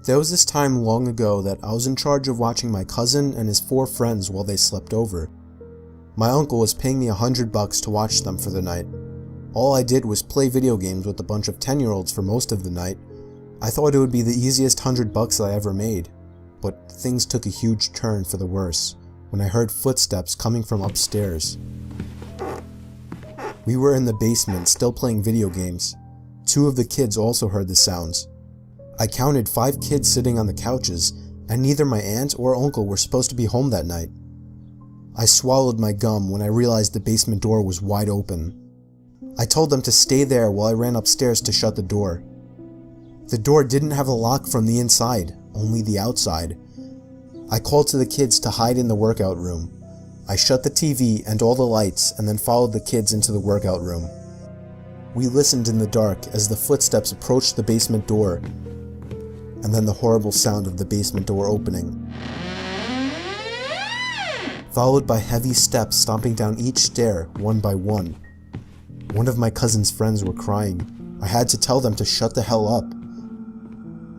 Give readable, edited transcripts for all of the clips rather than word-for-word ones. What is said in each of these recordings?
There was this time long ago that I was in charge of watching my cousin and his 4 friends while they slept over. My uncle was paying me $100 to watch them for the night. All I did was play video games with a bunch of 10-year-olds for most of the night. I thought it would be the easiest $100 I ever made, but things took a huge turn for the worse when I heard footsteps coming from upstairs. We were in the basement still playing video games. 2 of the kids also heard the sounds. I counted 5 kids sitting on the couches, and neither my aunt or uncle were supposed to be home that night. I swallowed my gum when I realized the basement door was wide open. I told them to stay there while I ran upstairs to shut the door. The door didn't have a lock from the inside, only the outside. I called to the kids to hide in the workout room. I shut the TV and all the lights and then followed the kids into the workout room. We listened in the dark as the footsteps approached the basement door, and then the horrible sound of the basement door opening, followed by heavy steps stomping down each stair one by one. One of my cousin's friends were crying. I had to tell them to shut the hell up.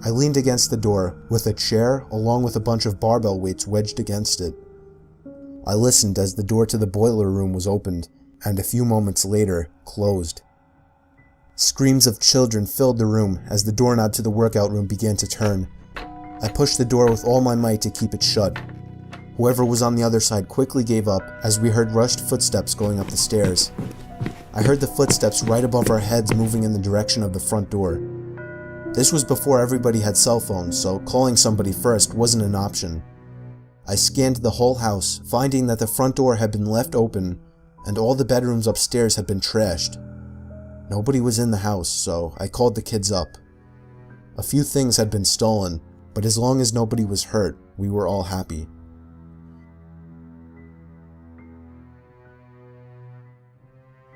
I leaned against the door with a chair along with a bunch of barbell weights wedged against it. I listened as the door to the boiler room was opened and a few moments later closed. Screams of children filled the room as the doorknob to the workout room began to turn. I pushed the door with all my might to keep it shut. Whoever was on the other side quickly gave up as we heard rushed footsteps going up the stairs. I heard the footsteps right above our heads moving in the direction of the front door. This was before everybody had cell phones, so calling somebody first wasn't an option. I scanned the whole house, finding that the front door had been left open and all the bedrooms upstairs had been trashed. Nobody was in the house, so I called the kids up. A few things had been stolen, but as long as nobody was hurt, we were all happy.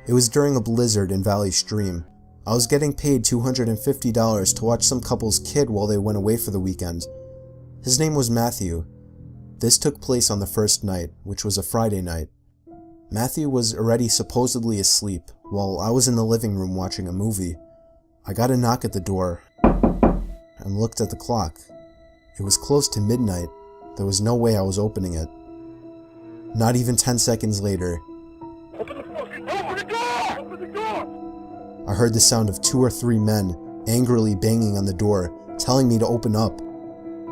It was during a blizzard in Valley Stream. I was getting paid $250 to watch some couple's kid while they went away for the weekend. His name was Matthew. This took place on the first night, which was a Friday night. Matthew was already supposedly asleep, while I was in the living room watching a movie. I got a knock at the door, and looked at the clock. It was close to midnight. There was no way I was opening it. Not even 10 seconds later, I heard the sound of 2 or 3 men angrily banging on the door, telling me to open up.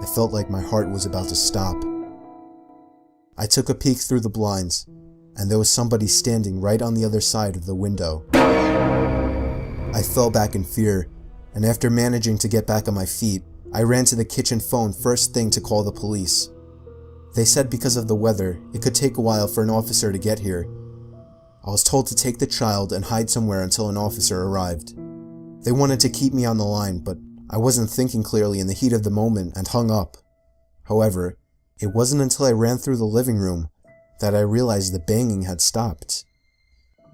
I felt like my heart was about to stop. I took a peek through the blinds, and there was somebody standing right on the other side of the window. I fell back in fear, and after managing to get back on my feet, I ran to the kitchen phone first thing to call the police. They said because of the weather, it could take a while for an officer to get here. I was told to take the child and hide somewhere until an officer arrived. They wanted to keep me on the line, but I wasn't thinking clearly in the heat of the moment and hung up. However, it wasn't until I ran through the living room that I realized the banging had stopped.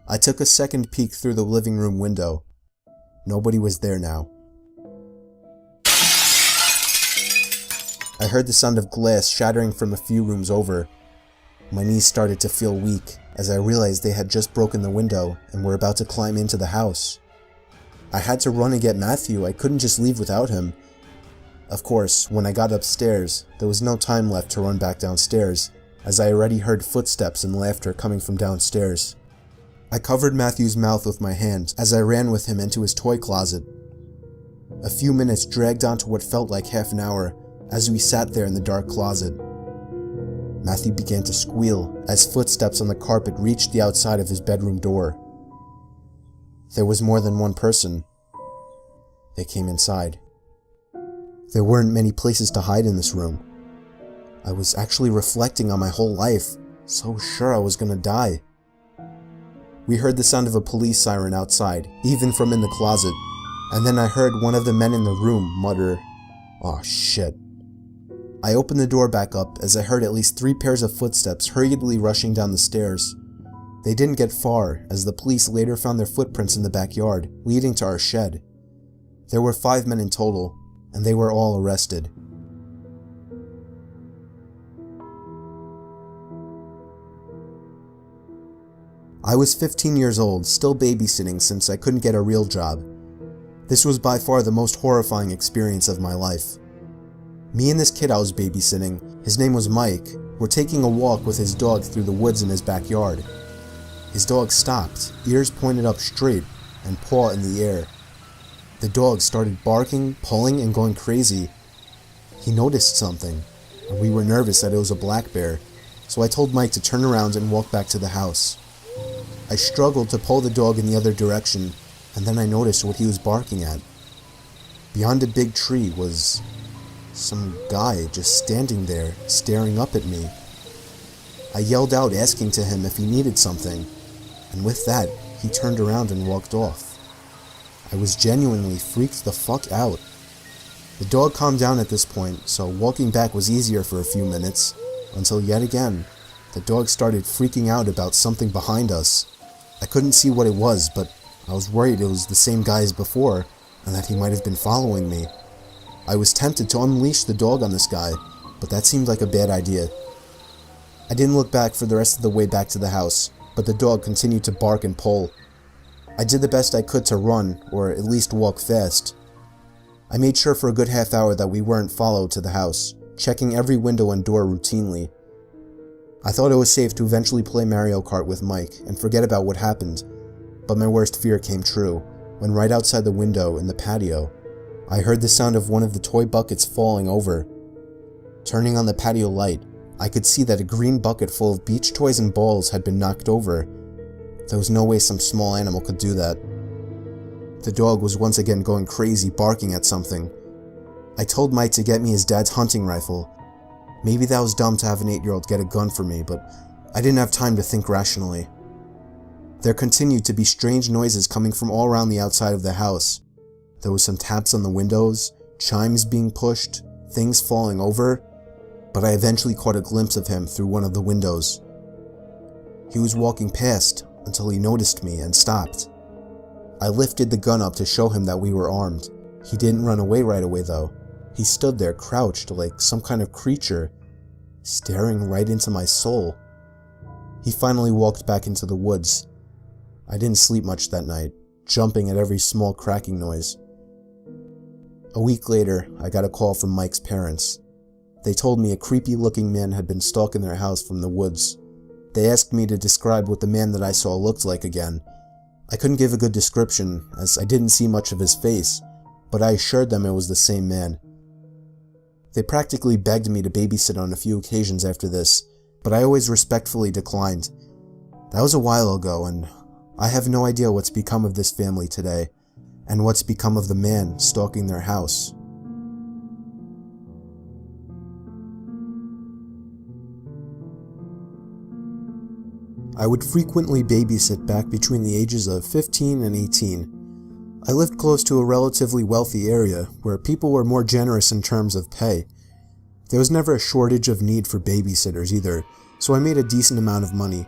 I took a second peek through the living room window. Nobody was there now. I heard the sound of glass shattering from a few rooms over. My knees started to feel weak as I realized they had just broken the window and were about to climb into the house. I had to run and get Matthew. I couldn't just leave without him. Of course, when I got upstairs, there was no time left to run back downstairs, as I already heard footsteps and laughter coming from downstairs. I covered Matthew's mouth with my hand as I ran with him into his toy closet. A few minutes dragged on to what felt like half an hour as we sat there in the dark closet. Matthew began to squeal as footsteps on the carpet reached the outside of his bedroom door. There was more than one person. They came inside. There weren't many places to hide in this room. I was actually reflecting on my whole life, so sure I was gonna die. We heard the sound of a police siren outside, even from in the closet, and then I heard one of the men in the room mutter, "Aw, shit." I opened the door back up as I heard at least 3 pairs of footsteps hurriedly rushing down the stairs. They didn't get far, as the police later found their footprints in the backyard, leading to our shed. There were 5 men in total, and they were all arrested. I was 15 years old, still babysitting since I couldn't get a real job. This was by far the most horrifying experience of my life. Me and this kid I was babysitting, his name was Mike, were taking a walk with his dog through the woods in his backyard. His dog stopped, ears pointed up straight, and paw in the air. The dog started barking, pulling, and going crazy. He noticed something, and we were nervous that it was a black bear, so I told Mike to turn around and walk back to the house. I struggled to pull the dog in the other direction, and then I noticed what he was barking at. Beyond a big tree was some guy just standing there, staring up at me. I yelled out, asking to him if he needed something, and with that, he turned around and walked off. I was genuinely freaked the fuck out. The dog calmed down at this point, so walking back was easier for a few minutes, until yet again, the dog started freaking out about something behind us. I couldn't see what it was, but I was worried it was the same guy as before, and that he might have been following me. I was tempted to unleash the dog on this guy, but that seemed like a bad idea. I didn't look back for the rest of the way back to the house, but the dog continued to bark and pull. I did the best I could to run, or at least walk fast. I made sure for a good half hour that we weren't followed to the house, checking every window and door routinely. I thought it was safe to eventually play Mario Kart with Mike and forget about what happened, but my worst fear came true, when right outside the window in the patio, I heard the sound of one of the toy buckets falling over. Turning on the patio light, I could see that a green bucket full of beach toys and balls had been knocked over. There was no way some small animal could do that. The dog was once again going crazy, barking at something. I told Mike to get me his dad's hunting rifle. Maybe that was dumb to have an 8-year-old get a gun for me, but I didn't have time to think rationally. There continued to be strange noises coming from all around the outside of the house. There was some taps on the windows, chimes being pushed, things falling over, but I eventually caught a glimpse of him through one of the windows. He was walking past until he noticed me and stopped. I lifted the gun up to show him that we were armed. He didn't run away right away though. He stood there crouched like some kind of creature, staring right into my soul. He finally walked back into the woods. I didn't sleep much that night, jumping at every small cracking noise. A week later, I got a call from Mike's parents. They told me a creepy-looking man had been stalking their house from the woods. They asked me to describe what the man that I saw looked like again. I couldn't give a good description, as I didn't see much of his face, but I assured them it was the same man. They practically begged me to babysit on a few occasions after this, but I always respectfully declined. That was a while ago, and I have no idea what's become of this family today, and what's become of the man stalking their house. I would frequently babysit back between the ages of 15 and 18. I lived close to a relatively wealthy area where people were more generous in terms of pay. There was never a shortage of need for babysitters either, so I made a decent amount of money.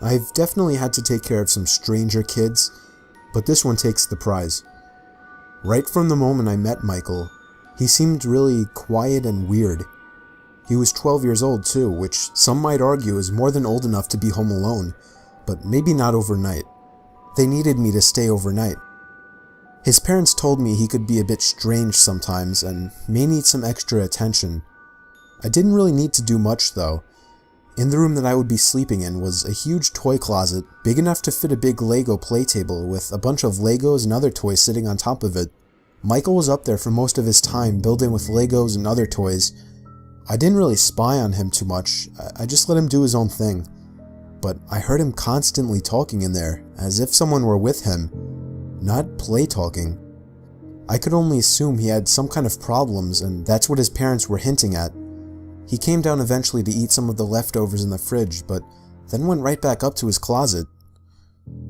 I've definitely had to take care of some stranger kids, but this one takes the prize. Right from the moment I met Michael, he seemed really quiet and weird. He was 12 years old too, which some might argue is more than old enough to be home alone, but maybe not overnight. They needed me to stay overnight. His parents told me he could be a bit strange sometimes and may need some extra attention. I didn't really need to do much though. In the room that I would be sleeping in was a huge toy closet, big enough to fit a big Lego play table with a bunch of Legos and other toys sitting on top of it. Michael was up there for most of his time building with Legos and other toys. I didn't really spy on him too much, I just let him do his own thing. But I heard him constantly talking in there, as if someone were with him, not play talking. I could only assume he had some kind of problems, and that's what his parents were hinting at. He came down eventually to eat some of the leftovers in the fridge, but then went right back up to his closet.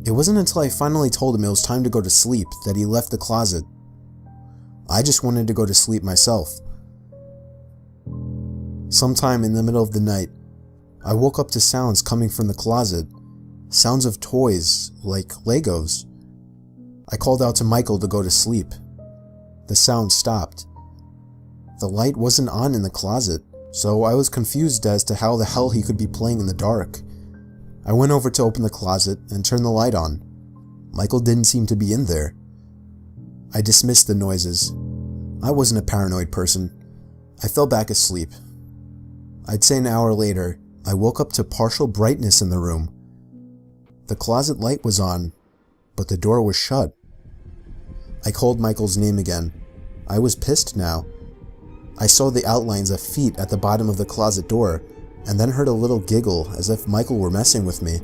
It wasn't until I finally told him it was time to go to sleep that he left the closet. I just wanted to go to sleep myself. Sometime in the middle of the night, I woke up to sounds coming from the closet, sounds of toys, like Legos. I called out to Michael to go to sleep. The sound stopped. The light wasn't on in the closet, so I was confused as to how the hell he could be playing in the dark. I went over to open the closet and turn the light on. Michael didn't seem to be in there. I dismissed the noises. I wasn't a paranoid person. I fell back asleep. I'd say an hour later, I woke up to partial brightness in the room. The closet light was on, but the door was shut. I called Michael's name again. I was pissed now. I saw the outlines of feet at the bottom of the closet door, and then heard a little giggle as if Michael were messing with me.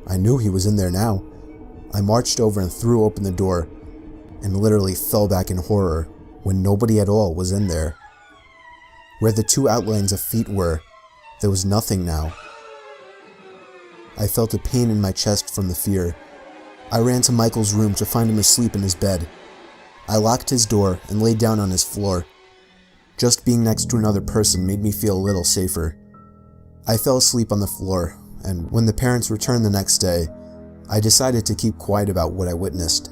I knew he was in there now. I marched over and threw open the door, and literally fell back in horror when nobody at all was in there. Where the two outlines of feet were, there was nothing now. I felt a pain in my chest from the fear. I ran to Michael's room to find him asleep in his bed. I locked his door and laid down on his floor. Just being next to another person made me feel a little safer. I fell asleep on the floor, and when the parents returned the next day, I decided to keep quiet about what I witnessed.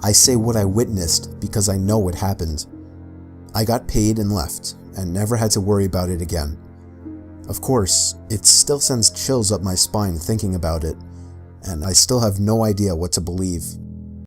I say what I witnessed because I know what happened. I got paid and left, and never had to worry about it again. Of course, it still sends chills up my spine thinking about it, and I still have no idea what to believe.